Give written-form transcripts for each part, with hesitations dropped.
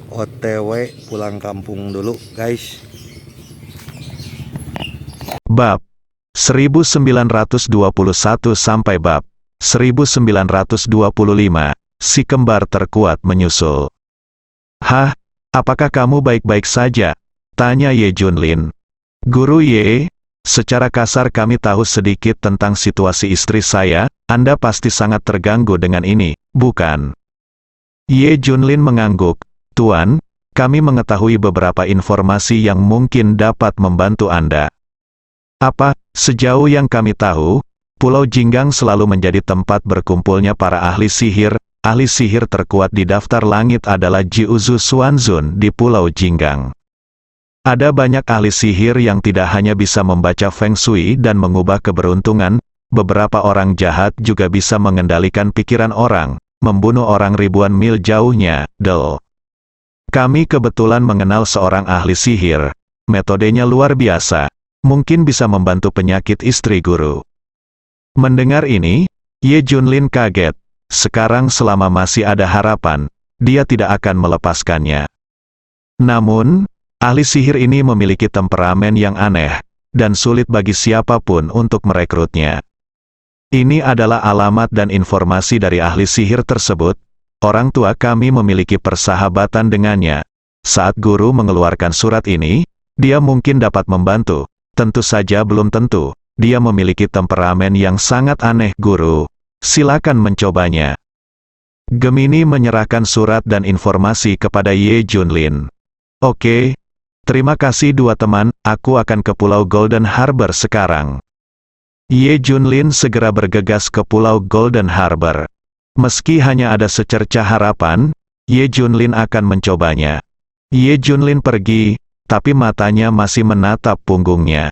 OTW pulang kampung dulu guys. Bab 1921 sampai bab 1925, si kembar terkuat menyusul. Hah, apakah kamu baik-baik saja? Tanya Ye Junlin. Guru Ye, secara kasar kami tahu sedikit tentang situasi istri saya, Anda pasti sangat terganggu dengan ini, bukan? Ye Junlin mengangguk. Tuan, kami mengetahui beberapa informasi yang mungkin dapat membantu Anda. Apa? Sejauh yang kami tahu, Pulau Jinggang selalu menjadi tempat berkumpulnya para ahli sihir. Ahli sihir terkuat di daftar langit adalah Jiuzu Xuanzun di Pulau Jinggang. Ada banyak ahli sihir yang tidak hanya bisa membaca Feng Shui dan mengubah keberuntungan, beberapa orang jahat juga bisa mengendalikan pikiran orang, membunuh orang ribuan mil jauhnya, Del. Kami kebetulan mengenal seorang ahli sihir. Metodenya luar biasa. Mungkin bisa membantu penyakit istri guru. Mendengar ini, Ye Junlin kaget. Sekarang selama masih ada harapan, dia tidak akan melepaskannya. Namun, ahli sihir ini memiliki temperamen yang aneh, dan sulit bagi siapapun untuk merekrutnya. Ini adalah alamat dan informasi dari ahli sihir tersebut. Orang tua kami memiliki persahabatan dengannya. Saat guru mengeluarkan surat ini, dia mungkin dapat membantu. Tentu saja belum tentu. Dia memiliki temperamen yang sangat aneh, guru. Silakan mencobanya. Gemini menyerahkan surat dan informasi kepada Ye Junlin. Oke. Terima kasih dua teman, aku akan ke Pulau Golden Harbor sekarang. Ye Junlin segera bergegas ke Pulau Golden Harbor. Meski hanya ada secercah harapan, Ye Junlin akan mencobanya. Ye Junlin pergi, tapi matanya masih menatap punggungnya.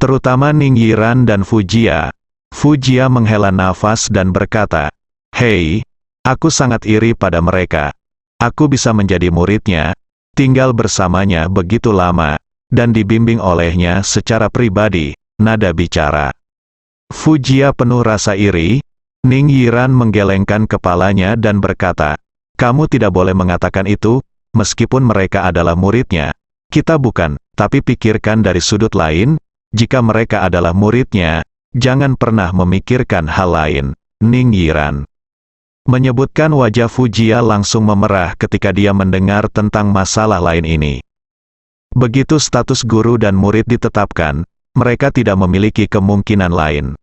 Terutama Ning Yiran dan Fujia. Fujia menghela nafas dan berkata, "Hei, aku sangat iri pada mereka. Aku bisa menjadi muridnya, tinggal bersamanya begitu lama, dan dibimbing olehnya secara pribadi." Nada bicara Fujia penuh rasa iri. Ning Yiran menggelengkan kepalanya dan berkata, "Kamu tidak boleh mengatakan itu, meskipun mereka adalah muridnya. Kita bukan, tapi pikirkan dari sudut lain, jika mereka adalah muridnya, jangan pernah memikirkan hal lain." Ning Yiran menyebutkan wajah Fujia langsung memerah ketika dia mendengar tentang masalah lain ini. Begitu status guru dan murid ditetapkan, mereka tidak memiliki kemungkinan lain.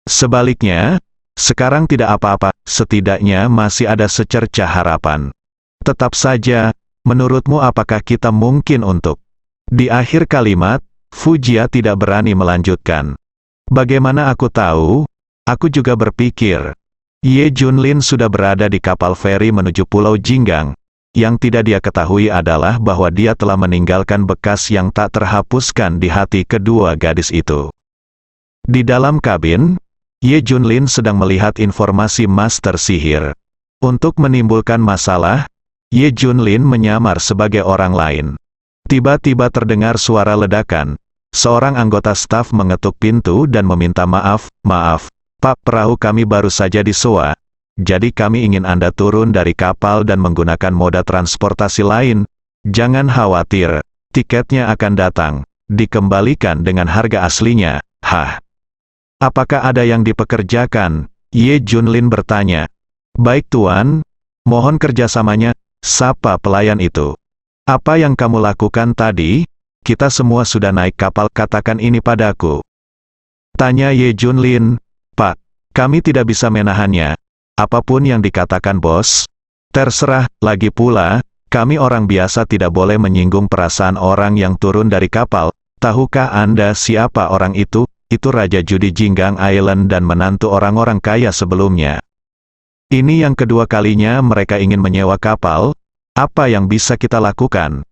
Sebaliknya, sekarang tidak apa-apa, setidaknya masih ada secercah harapan. Tetap saja, menurutmu apakah kita mungkin untuk... Di akhir kalimat, Fujia tidak berani melanjutkan. Bagaimana aku tahu? Aku juga berpikir. Ye Junlin sudah berada di kapal feri menuju Pulau Jinggang. Yang tidak dia ketahui adalah bahwa dia telah meninggalkan bekas yang tak terhapuskan di hati kedua gadis itu. Di dalam kabin, Ye Junlin sedang melihat informasi master sihir. Untuk menimbulkan masalah, Ye Junlin menyamar sebagai orang lain. Tiba-tiba terdengar suara ledakan. Seorang anggota staf mengetuk pintu dan meminta maaf. "Maaf, Pak, perahu kami baru saja disewa. Jadi kami ingin Anda turun dari kapal dan menggunakan moda transportasi lain. Jangan khawatir, tiketnya akan datang. Dikembalikan dengan harga aslinya." Hah? Apakah ada yang dipekerjakan? Ye Junlin bertanya. "Baik tuan, mohon kerjasamanya," sapa pelayan itu. "Apa yang kamu lakukan tadi? Kita semua sudah naik kapal, katakan ini padaku." Tanya Ye Junlin. "Pak, kami tidak bisa menahannya. Apapun yang dikatakan bos." "Terserah, lagi pula, kami orang biasa tidak boleh menyinggung perasaan orang yang turun dari kapal. Tahukah Anda siapa orang itu? Itu Raja Judi Jinggang Island dan menantu orang-orang kaya sebelumnya. Ini yang kedua kalinya mereka ingin menyewa kapal. Apa yang bisa kita lakukan?"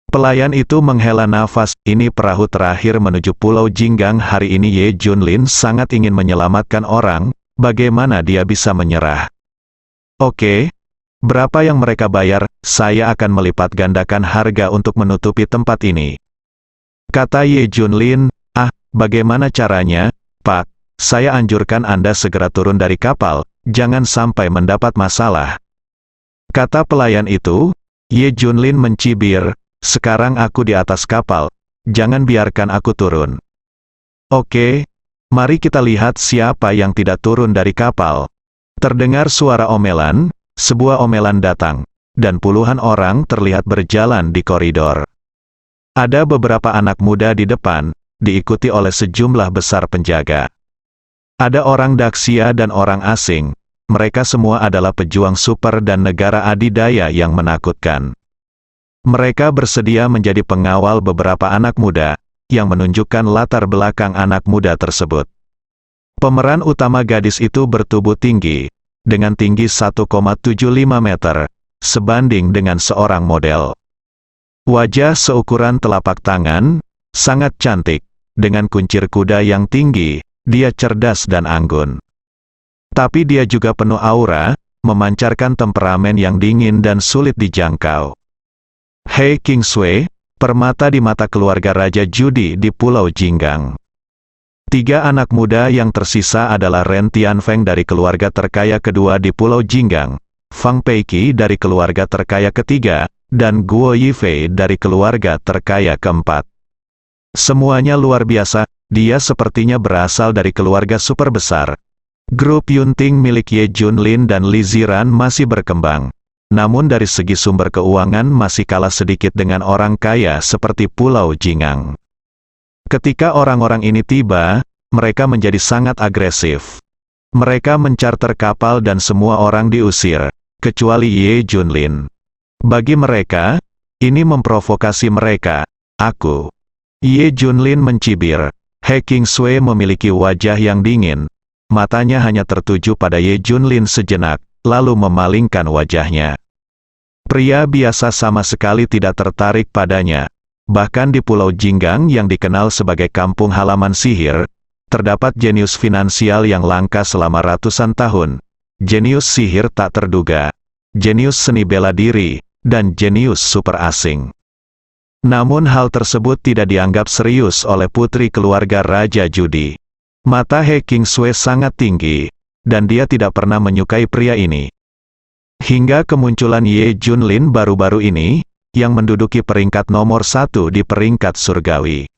Pelayan itu menghela nafas. Ini perahu terakhir menuju Pulau Jinggang hari ini. Ye Junlin sangat ingin menyelamatkan orang. Bagaimana dia bisa menyerah? "Oke. Berapa yang mereka bayar? Saya akan melipat gandakan harga untuk menutupi tempat ini," kata Ye Junlin. "Ah, bagaimana caranya, Pak? Saya anjurkan Anda segera turun dari kapal, jangan sampai mendapat masalah," kata pelayan itu. Ye Junlin mencibir, sekarang aku di atas kapal, jangan biarkan aku turun. Oke, mari kita lihat siapa yang tidak turun dari kapal. Terdengar suara omelan, sebuah omelan datang, dan puluhan orang terlihat berjalan di koridor. Ada beberapa anak muda di depan, diikuti oleh sejumlah besar penjaga. Ada orang Daxia dan orang asing, mereka semua adalah pejuang super dan negara adidaya yang menakutkan. Mereka bersedia menjadi pengawal beberapa anak muda, yang menunjukkan latar belakang anak muda tersebut. Pemeran utama gadis itu bertubuh tinggi, dengan tinggi 1,75 meter, sebanding dengan seorang model. Wajah seukuran telapak tangan, sangat cantik, dengan kuncir kuda yang tinggi, dia cerdas dan anggun. Tapi dia juga penuh aura, memancarkan temperamen yang dingin dan sulit dijangkau. He Kingsway, permata di mata keluarga Raja Judi di Pulau Jinggang. 3 anak muda yang tersisa adalah Ren Tianfeng dari keluarga terkaya kedua di Pulau Jinggang, Fang Peiki dari keluarga terkaya ketiga, dan Guo Yifei dari keluarga terkaya keempat. Semuanya luar biasa, dia sepertinya berasal dari keluarga super besar. Grup Yunting milik Ye Junlin dan Li Ziran masih berkembang. Namun dari segi sumber keuangan masih kalah sedikit dengan orang kaya seperti Pulau Jingang. Ketika orang-orang ini tiba, mereka menjadi sangat agresif. Mereka mencarter kapal dan semua orang diusir, kecuali Ye Junlin. Bagi mereka, ini memprovokasi mereka. Aku. Ye Junlin mencibir. He Kingsway memiliki wajah yang dingin. Matanya hanya tertuju pada Ye Junlin sejenak, lalu memalingkan wajahnya. Pria biasa sama sekali tidak tertarik padanya. Bahkan di Pulau Jinggang yang dikenal sebagai kampung halaman sihir, terdapat jenius finansial yang langka selama ratusan tahun. Jenius sihir tak terduga. Jenius seni bela diri, dan jenius super asing. Namun hal tersebut tidak dianggap serius oleh putri keluarga Raja Judi. Mata He Kingsway sangat tinggi, dan dia tidak pernah menyukai pria ini. Hingga kemunculan Ye Junlin baru-baru ini, yang menduduki peringkat nomor 1 di peringkat surgawi.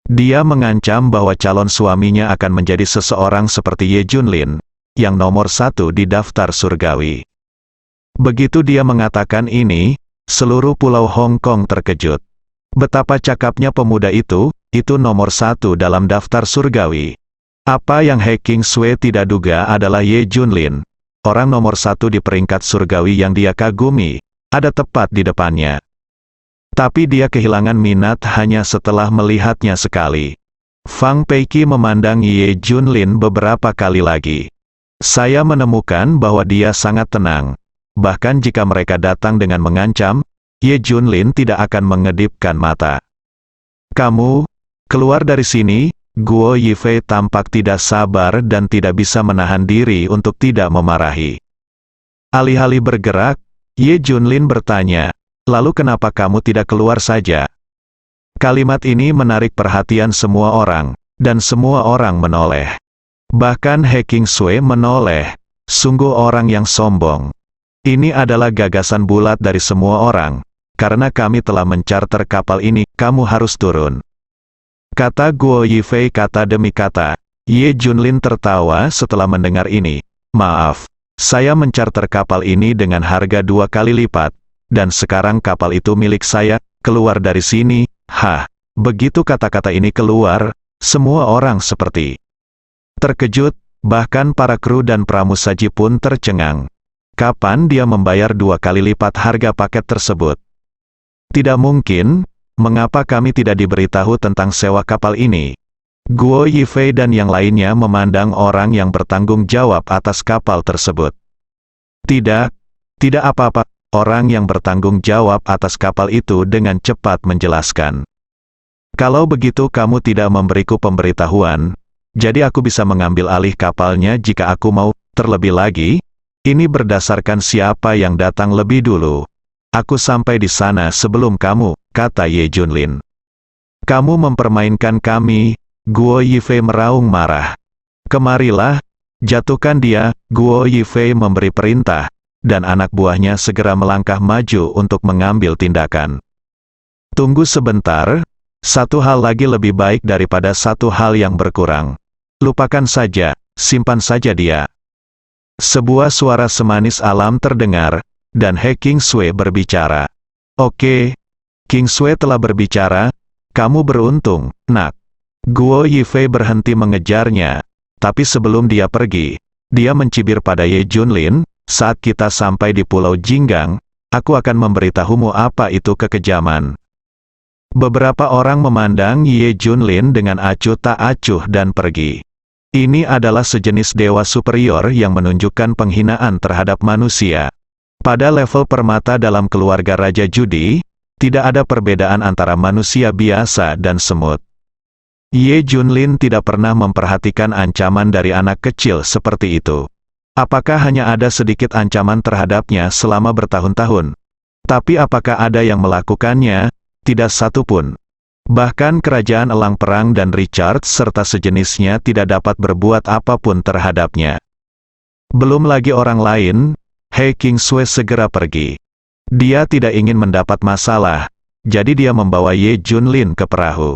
Dia mengancam bahwa calon suaminya akan menjadi seseorang seperti Ye Junlin, yang nomor 1 di daftar surgawi. Begitu dia mengatakan ini, seluruh pulau Hong Kong terkejut. Betapa cakapnya pemuda itu nomor 1 dalam daftar surgawi. Apa yang He Kingsway tidak duga adalah Ye Junlin, orang nomor 1 di peringkat surgawi yang dia kagumi, ada tepat di depannya. Tapi dia kehilangan minat hanya setelah melihatnya sekali. Fang Peiki memandang Ye Junlin beberapa kali lagi. Saya menemukan bahwa dia sangat tenang. Bahkan jika mereka datang dengan mengancam, Ye Junlin tidak akan mengedipkan mata. Kamu, keluar dari sini. Guo Yifei tampak tidak sabar dan tidak bisa menahan diri untuk tidak memarahi. Alih-alih bergerak, Ye Junlin bertanya, lalu kenapa kamu tidak keluar saja? Kalimat ini menarik perhatian semua orang, dan semua orang menoleh. Bahkan He Kingsway menoleh, sungguh orang yang sombong. Ini adalah gagasan bulat dari semua orang. Karena kami telah mencarter kapal ini, kamu harus turun. Kata Guo Yifei kata demi kata. Ye Junlin tertawa setelah mendengar ini. Maaf, saya mencarter kapal ini dengan harga 2 kali lipat. Dan sekarang kapal itu milik saya, keluar dari sini. Hah, begitu kata-kata ini keluar, semua orang seperti terkejut, bahkan para kru dan pramusaji pun tercengang. Kapan dia membayar 2 kali lipat harga paket tersebut? Tidak mungkin, mengapa kami tidak diberitahu tentang sewa kapal ini? Guo Yifei dan yang lainnya memandang orang yang bertanggung jawab atas kapal tersebut. Tidak apa-apa, orang yang bertanggung jawab atas kapal itu dengan cepat menjelaskan. Kalau begitu kamu tidak memberiku pemberitahuan, jadi aku bisa mengambil alih kapalnya jika aku mau. Terlebih lagi, ini berdasarkan siapa yang datang lebih dulu. Aku sampai di sana sebelum kamu, kata Ye Junlin. Kamu mempermainkan kami. Guo Yifei meraung marah. Kemarilah, jatuhkan dia. Guo Yifei memberi perintah, dan anak buahnya segera melangkah maju untuk mengambil tindakan. Tunggu sebentar, satu hal lagi lebih baik daripada satu hal yang berkurang. Lupakan saja, simpan saja dia. Sebuah suara semanis alam terdengar, dan He Kingsway berbicara. Oke, Kingsway telah berbicara, kamu beruntung, nak. Guo Yifei berhenti mengejarnya, tapi sebelum dia pergi, dia mencibir pada Ye Junlin, saat kita sampai di Pulau Jinggang, aku akan memberitahumu apa itu kekejaman. Beberapa orang memandang Ye Junlin dengan acuh tak acuh dan pergi. Ini adalah sejenis dewa superior yang menunjukkan penghinaan terhadap manusia. Pada level permata dalam keluarga Raja Judi, tidak ada perbedaan antara manusia biasa dan semut. Ye Junlin tidak pernah memperhatikan ancaman dari anak kecil seperti itu. Apakah hanya ada sedikit ancaman terhadapnya selama bertahun-tahun? Tapi apakah ada yang melakukannya? Tidak satu pun. Bahkan kerajaan Elang Perang dan Richard serta sejenisnya tidak dapat berbuat apapun terhadapnya. Belum lagi orang lain, He Kingsway segera pergi. Dia tidak ingin mendapat masalah, jadi dia membawa Ye Junlin ke perahu.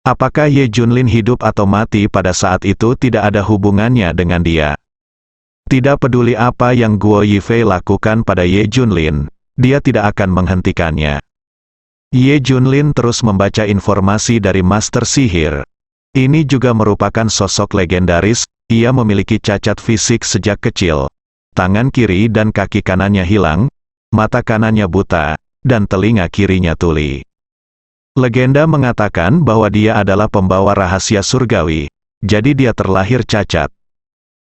Apakah Ye Junlin hidup atau mati pada saat itu tidak ada hubungannya dengan dia. Tidak peduli apa yang Guo Yifei lakukan pada Ye Junlin, dia tidak akan menghentikannya. Ye Junlin terus membaca informasi dari Master Sihir. Ini juga merupakan sosok legendaris, ia memiliki cacat fisik sejak kecil. Tangan kiri dan kaki kanannya hilang, mata kanannya buta, dan telinga kirinya tuli. Legenda mengatakan bahwa dia adalah pembawa rahasia surgawi, jadi dia terlahir cacat.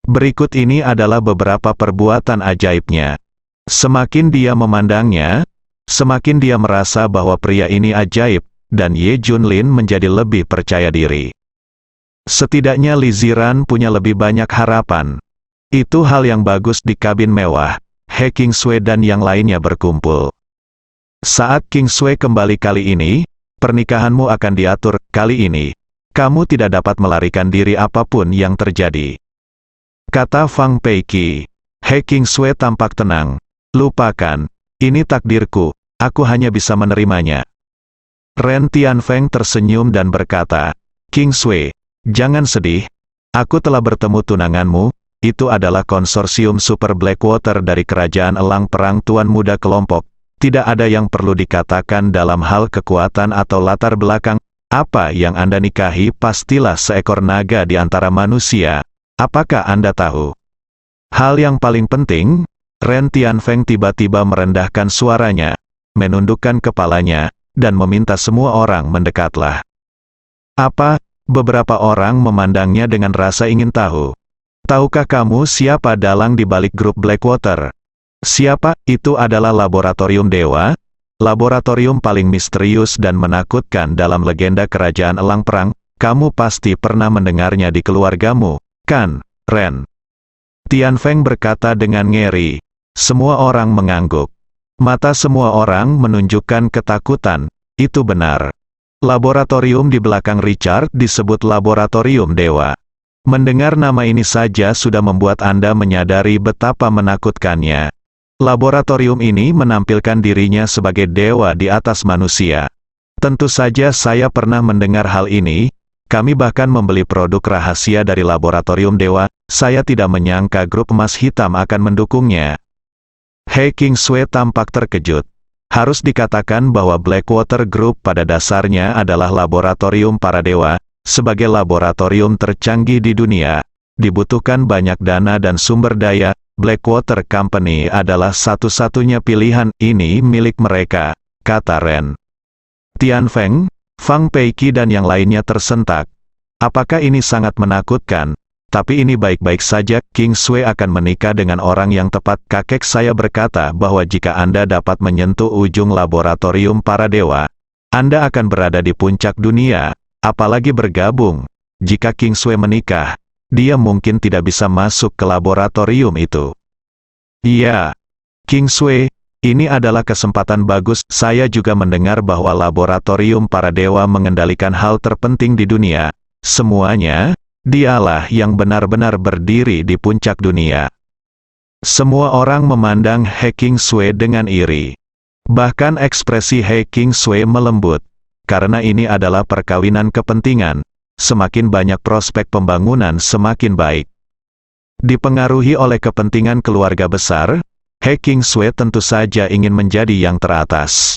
Berikut ini adalah beberapa perbuatan ajaibnya. Semakin dia memandangnya, semakin dia merasa bahwa pria ini ajaib, dan Ye Junlin menjadi lebih percaya diri. Setidaknya Li Ziran punya lebih banyak harapan. Itu hal yang bagus di kabin mewah, He Kingsway dan yang lainnya berkumpul. Saat Kingsway kembali kali ini, pernikahanmu akan diatur, kali ini. Kamu tidak dapat melarikan diri apapun yang terjadi. Kata Fang Peiki. He Kingsway tampak tenang. Lupakan, ini takdirku, aku hanya bisa menerimanya. Ren Tianfeng tersenyum dan berkata, Kingsway, jangan sedih. Aku telah bertemu tunanganmu, itu adalah konsorsium Super Blackwater dari Kerajaan Elang Perang Tuan Muda Kelompok. Tidak ada yang perlu dikatakan dalam hal kekuatan atau latar belakang. Apa yang Anda nikahi pastilah seekor naga di antara manusia. Apakah Anda tahu? Hal yang paling penting, Ren Tianfeng tiba-tiba merendahkan suaranya, menundukkan kepalanya, dan meminta semua orang mendekatlah. Apa? Beberapa orang memandangnya dengan rasa ingin tahu. Tahukah kamu siapa dalang di balik grup Blackwater? Siapa? Itu adalah laboratorium dewa, laboratorium paling misterius dan menakutkan dalam legenda Kerajaan Elang Perang. Kamu pasti pernah mendengarnya di keluargamu, kan, Ren? Tianfeng berkata dengan ngeri. Semua orang mengangguk. Mata semua orang menunjukkan ketakutan. Itu benar. Laboratorium di belakang Richard disebut laboratorium dewa. Mendengar nama ini saja sudah membuat Anda menyadari betapa menakutkannya. Laboratorium ini menampilkan dirinya sebagai dewa di atas manusia. Tentu saja saya pernah mendengar hal ini, kami bahkan membeli produk rahasia dari laboratorium dewa, saya tidak menyangka grup emas hitam akan mendukungnya. He Kingsway tampak terkejut. Harus dikatakan bahwa Blackwater Group pada dasarnya adalah laboratorium para dewa, sebagai laboratorium tercanggih di dunia, dibutuhkan banyak dana dan sumber daya. Blackwater Company adalah satu-satunya pilihan, ini milik mereka, kata Ren. Tianfeng, Fang Peiki dan yang lainnya tersentak. Apakah ini sangat menakutkan? Tapi ini baik-baik saja, Kingsway akan menikah dengan orang yang tepat. Kakek saya berkata bahwa jika Anda dapat menyentuh ujung laboratorium para dewa, Anda akan berada di puncak dunia, apalagi bergabung. Jika Kingsway menikah, dia mungkin tidak bisa masuk ke laboratorium itu. Iya, Kingsway, ini adalah kesempatan bagus. Saya juga mendengar bahwa laboratorium para dewa mengendalikan hal terpenting di dunia. Semuanya, dialah yang benar-benar berdiri di puncak dunia. Semua orang memandang He Qingsui dengan iri. Bahkan ekspresi He Qingsui melembut. Karena ini adalah perkawinan kepentingan, semakin banyak prospek pembangunan semakin baik. Dipengaruhi oleh kepentingan keluarga besar, He Qingsui tentu saja ingin menjadi yang teratas.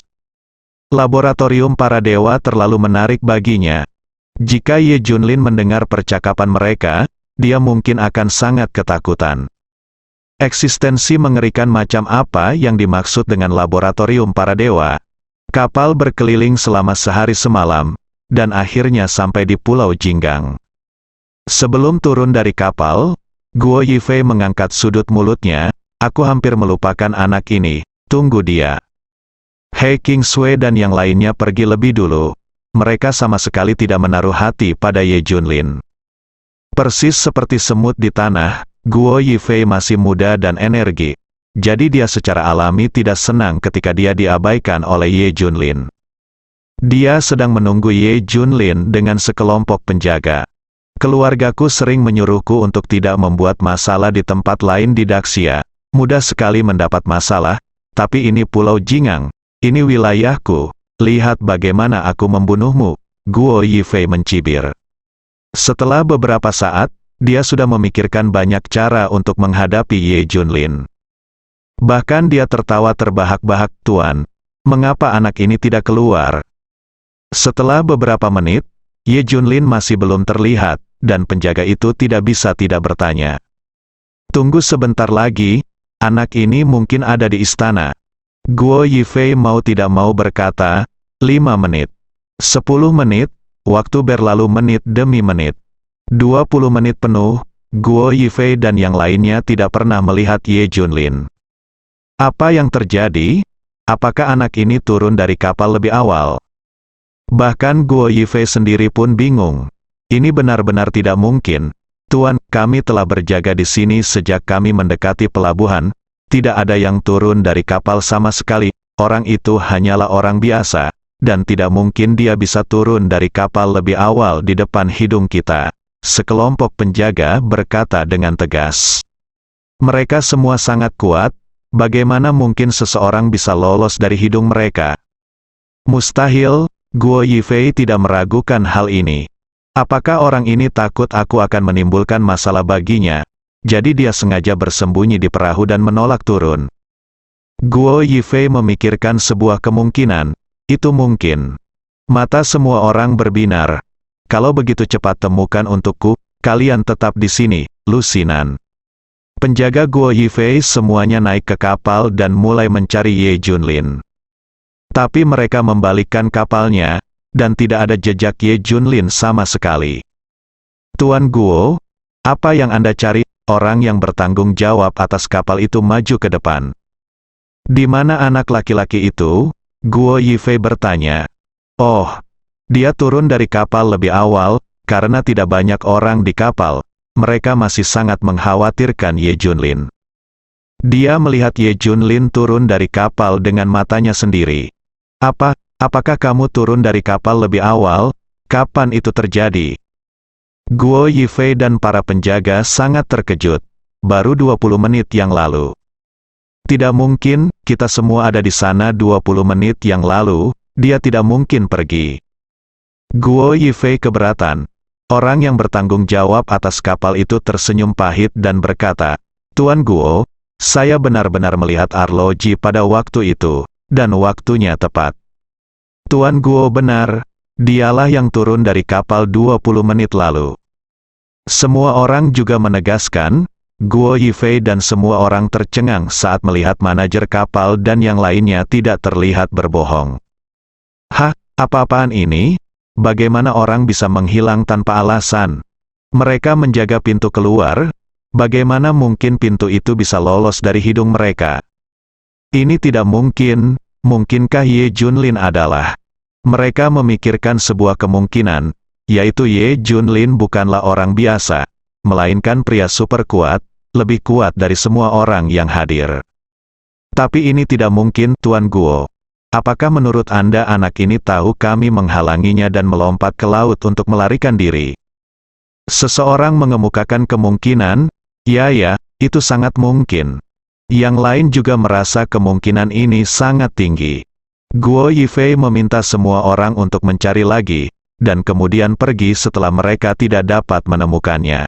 Laboratorium para dewa terlalu menarik baginya. Jika Ye Junlin mendengar percakapan mereka, dia mungkin akan sangat ketakutan. Eksistensi mengerikan macam apa yang dimaksud dengan laboratorium para dewa? Kapal berkeliling selama sehari semalam, dan akhirnya sampai di Pulau Jinggang. Sebelum turun dari kapal, Guo Yifei mengangkat sudut mulutnya, aku hampir melupakan anak ini, tunggu dia. He Qingsui dan yang lainnya pergi lebih dulu. Mereka sama sekali tidak menaruh hati pada Ye Junlin. Persis seperti semut di tanah, Guo Yifei masih muda dan energi. Jadi dia secara alami tidak senang ketika dia diabaikan oleh Ye Junlin. Dia sedang menunggu Ye Junlin dengan sekelompok penjaga. Keluargaku sering menyuruhku untuk tidak membuat masalah di tempat lain di Daxia. Mudah sekali mendapat masalah, tapi ini Pulau Jinggang, ini wilayahku. Lihat bagaimana aku membunuhmu, Guo Yifei mencibir. Setelah beberapa saat, dia sudah memikirkan banyak cara untuk menghadapi Ye Junlin. Bahkan dia tertawa terbahak-bahak, Tuan, mengapa anak ini tidak keluar? Setelah beberapa menit, Ye Junlin masih belum terlihat, dan penjaga itu tidak bisa tidak bertanya. Tunggu sebentar lagi, anak ini mungkin ada di istana. Guo Yifei mau tidak mau berkata, 5 menit. 10 menit, waktu berlalu menit demi menit. 20 menit penuh, Guo Yifei dan yang lainnya tidak pernah melihat Ye Junlin. Apa yang terjadi? Apakah anak ini turun dari kapal lebih awal? Bahkan Guo Yifei sendiri pun bingung. Ini benar-benar tidak mungkin. Tuan, kami telah berjaga di sini sejak kami mendekati pelabuhan. Tidak ada yang turun dari kapal sama sekali. Orang itu hanyalah orang biasa, dan tidak mungkin dia bisa turun dari kapal lebih awal di depan hidung kita. Sekelompok penjaga berkata dengan tegas. Mereka semua sangat kuat. Bagaimana mungkin seseorang bisa lolos dari hidung mereka? Mustahil, Guo Yifei tidak meragukan hal ini. Apakah orang ini takut aku akan menimbulkan masalah baginya? Jadi dia sengaja bersembunyi di perahu dan menolak turun. Guo Yifei memikirkan sebuah kemungkinan. Itu mungkin. Mata semua orang berbinar. Kalau begitu cepat temukan untukku, kalian tetap di sini, lusinan. Penjaga Guo Yifei semuanya naik ke kapal dan mulai mencari Ye Junlin. Tapi mereka membalikkan kapalnya, dan tidak ada jejak Ye Junlin sama sekali. Tuan Guo, apa yang Anda cari? Orang yang bertanggung jawab atas kapal itu maju ke depan. Di mana anak laki-laki itu? Guo Yifei bertanya. Oh, dia turun dari kapal lebih awal, karena tidak banyak orang di kapal. Mereka masih sangat mengkhawatirkan Ye Junlin. Dia melihat Ye Junlin turun dari kapal dengan matanya sendiri. Apakah kamu turun dari kapal lebih awal? Kapan itu terjadi? Guo Yifei dan para penjaga sangat terkejut. Baru 20 menit yang lalu. Tidak mungkin, kita semua ada di sana 20 menit yang lalu, dia tidak mungkin pergi. Guo Yifei keberatan. Orang yang bertanggung jawab atas kapal itu tersenyum pahit dan berkata, Tuan Guo, saya benar-benar melihat arloji pada waktu itu, dan waktunya tepat. Tuan Guo benar, dialah yang turun dari kapal 20 menit lalu. Semua orang juga menegaskan, Guo Yifei dan semua orang tercengang saat melihat manajer kapal dan yang lainnya tidak terlihat berbohong. Hah, apa-apaan ini? Bagaimana orang bisa menghilang tanpa alasan? Mereka menjaga pintu keluar. Bagaimana mungkin pintu itu bisa lolos dari hidung mereka? Ini tidak mungkin. Mungkinkah Ye Junlin adalah? Mereka memikirkan sebuah kemungkinan, yaitu Ye Junlin bukanlah orang biasa, melainkan pria super kuat, lebih kuat dari semua orang yang hadir. Tapi ini tidak mungkin, Tuan Guo. Apakah menurut Anda anak ini tahu kami menghalanginya dan melompat ke laut untuk melarikan diri? Seseorang mengemukakan kemungkinan, ya, itu sangat mungkin. Yang lain juga merasa kemungkinan ini sangat tinggi. Guo Yifei meminta semua orang untuk mencari lagi, dan kemudian pergi setelah mereka tidak dapat menemukannya.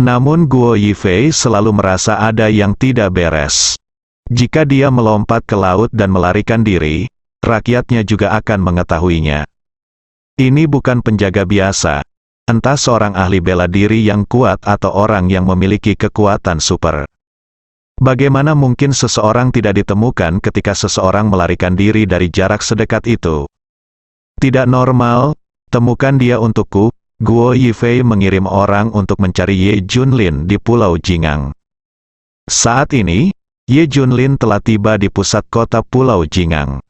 Namun Guo Yifei selalu merasa ada yang tidak beres. Jika dia melompat ke laut dan melarikan diri, rakyatnya juga akan mengetahuinya. Ini bukan penjaga biasa, entah seorang ahli bela diri yang kuat atau orang yang memiliki kekuatan super. Bagaimana mungkin seseorang tidak ditemukan ketika seseorang melarikan diri dari jarak sedekat itu? Tidak normal, temukan dia untukku. Guo Yifei mengirim orang untuk mencari Ye Junlin di Pulau Jingang. Saat ini, Ye Junlin telah tiba di pusat kota Pulau Jingang.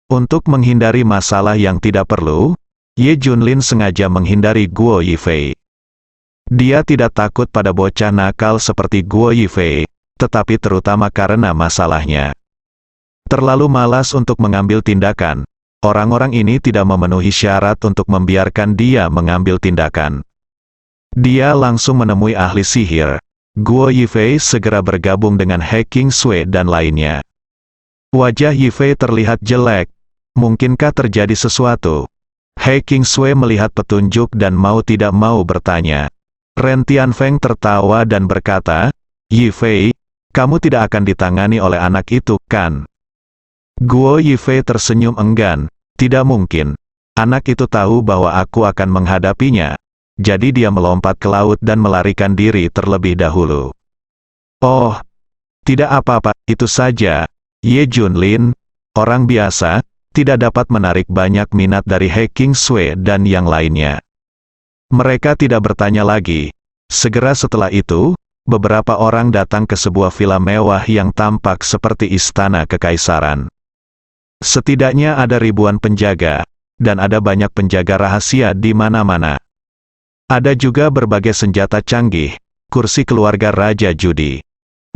Untuk menghindari masalah yang tidak perlu, Ye Junlin sengaja menghindari Guo Yifei. Dia tidak takut pada bocah nakal seperti Guo Yifei, tetapi terutama karena masalahnya. Terlalu malas untuk mengambil tindakan. Orang-orang ini tidak memenuhi syarat untuk membiarkan dia mengambil tindakan. Dia langsung menemui ahli sihir. Guo Yifei segera bergabung dengan He Qingsui dan lainnya. Wajah Yifei terlihat jelek. Mungkinkah terjadi sesuatu? He Qingsui melihat petunjuk dan mau tidak mau bertanya. Ren Tianfeng tertawa dan berkata, Yifei, kamu tidak akan ditangani oleh anak itu, kan? Guo Yifei tersenyum enggan. Tidak mungkin. Anak itu tahu bahwa aku akan menghadapinya. Jadi dia melompat ke laut dan melarikan diri terlebih dahulu. Oh, tidak apa-apa, itu saja. Ye Junlin, orang biasa, tidak dapat menarik banyak minat dari He Qingsui dan yang lainnya. Mereka tidak bertanya lagi. Segera setelah itu, beberapa orang datang ke sebuah villa mewah yang tampak seperti istana kekaisaran. Setidaknya ada ribuan penjaga, dan ada banyak penjaga rahasia di mana-mana. Ada juga berbagai senjata canggih, kursi keluarga Raja Judi.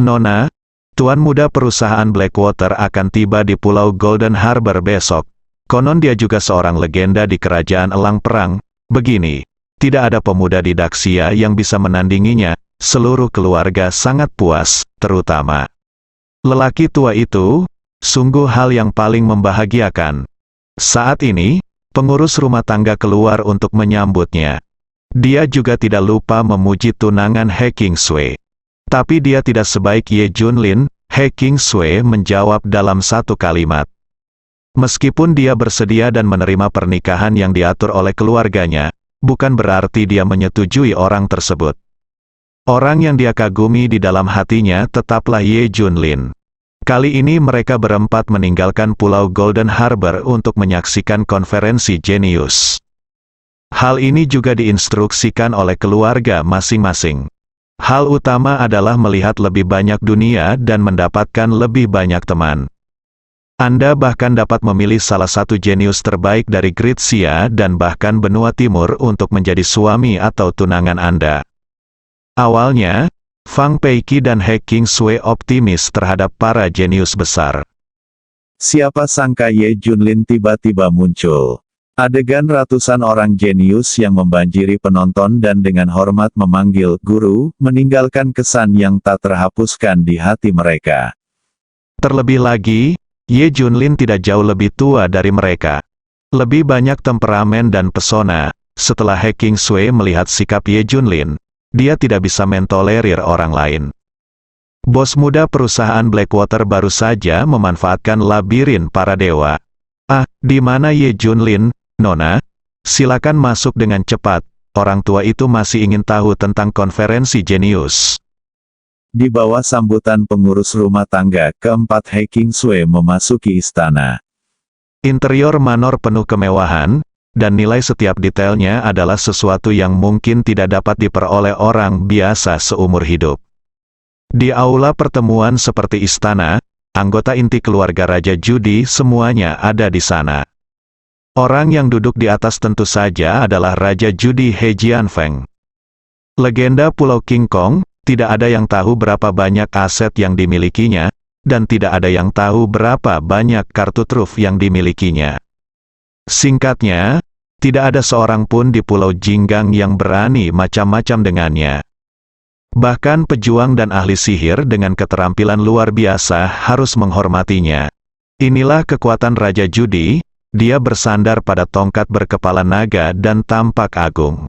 Nona, tuan muda perusahaan Blackwater akan tiba di Pulau Golden Harbor besok. Konon dia juga seorang legenda di kerajaan elang perang. Begini, tidak ada pemuda di Daxia yang bisa menandinginya. Seluruh keluarga sangat puas, terutama lelaki tua itu. Sungguh hal yang paling membahagiakan. Saat ini, pengurus rumah tangga keluar untuk menyambutnya. Dia juga tidak lupa memuji tunangan He Qingsui. Tapi dia tidak sebaik Ye Junlin. He Qingsui menjawab dalam satu kalimat. Meskipun dia bersedia dan menerima pernikahan yang diatur oleh keluarganya, bukan berarti dia menyetujui orang tersebut. Orang yang dia kagumi di dalam hatinya tetaplah Ye Junlin. Kali ini mereka berempat meninggalkan Pulau Golden Harbor untuk menyaksikan konferensi jenius. Hal ini juga diinstruksikan oleh keluarga masing-masing. Hal utama adalah melihat lebih banyak dunia dan mendapatkan lebih banyak teman. Anda bahkan dapat memilih salah satu jenius terbaik dari Gritsia dan bahkan benua timur untuk menjadi suami atau tunangan Anda. Awalnya, Fang Peiki dan He Qingsui optimis terhadap para jenius besar. Siapa sangka Ye Junlin tiba-tiba muncul. Adegan ratusan orang jenius yang membanjiri penonton dan dengan hormat memanggil guru, meninggalkan kesan yang tak terhapuskan di hati mereka. Terlebih lagi, Ye Junlin tidak jauh lebih tua dari mereka. Lebih banyak temperamen dan pesona. Setelah He Qingsui melihat sikap Ye Junlin, dia tidak bisa mentolerir orang lain. Bos muda perusahaan Blackwater baru saja memanfaatkan labirin para dewa. Ah, di mana Ye Junlin, Nona? Silakan masuk dengan cepat. Orang tua itu masih ingin tahu tentang konferensi jenius. Di bawah sambutan pengurus rumah tangga, keempat He Qingsui memasuki istana. Interior manor penuh kemewahan, dan nilai setiap detailnya adalah sesuatu yang mungkin tidak dapat diperoleh orang biasa seumur hidup. Di aula pertemuan seperti istana, anggota inti keluarga Raja Judi semuanya ada di sana. Orang yang duduk di atas tentu saja adalah Raja Judi He Jianfeng. Legenda Pulau King Kong, tidak ada yang tahu berapa banyak aset yang dimilikinya, dan tidak ada yang tahu berapa banyak kartu truf yang dimilikinya. Singkatnya, tidak ada seorang pun di Pulau Jinggang yang berani macam-macam dengannya. Bahkan pejuang dan ahli sihir dengan keterampilan luar biasa harus menghormatinya. Inilah kekuatan Raja Judi, dia bersandar pada tongkat berkepala naga dan tampak agung.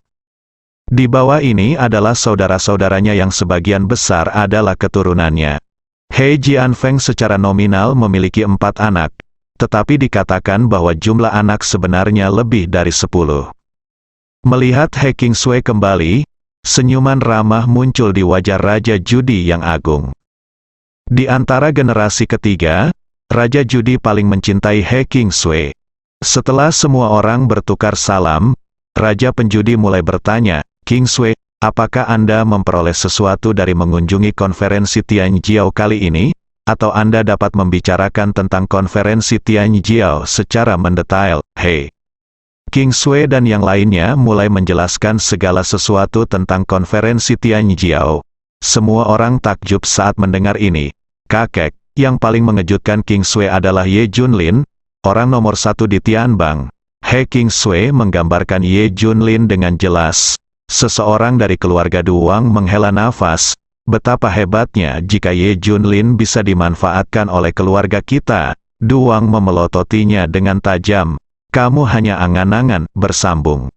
Di bawah ini adalah saudara-saudaranya yang sebagian besar adalah keturunannya. He Jianfeng secara nominal memiliki 4 anak, tetapi dikatakan bahwa jumlah anak sebenarnya lebih dari 10. Melihat He Kingsui kembali, senyuman ramah muncul di wajah Raja Judi yang agung. Di antara generasi ketiga, Raja Judi paling mencintai He Kingsui. Setelah semua orang bertukar salam, Raja Penjudi mulai bertanya, "Kingsui, apakah Anda memperoleh sesuatu dari mengunjungi konferensi Tianjiao kali ini? Atau Anda dapat membicarakan tentang konferensi Tianjiao secara mendetail?" Hei. Kingsui dan yang lainnya mulai menjelaskan segala sesuatu tentang konferensi Tianjiao. Semua orang takjub saat mendengar ini. Kakek, yang paling mengejutkan Kingsui adalah Ye Junlin, orang nomor 1 di Tianbang. He Kingsui menggambarkan Ye Junlin dengan jelas. Seseorang dari keluarga Duwang menghela nafas. Betapa hebatnya jika Ye Junlin bisa dimanfaatkan oleh keluarga kita. Duwang memelototinya dengan tajam. "Kamu hanya angan-angan," bersambung.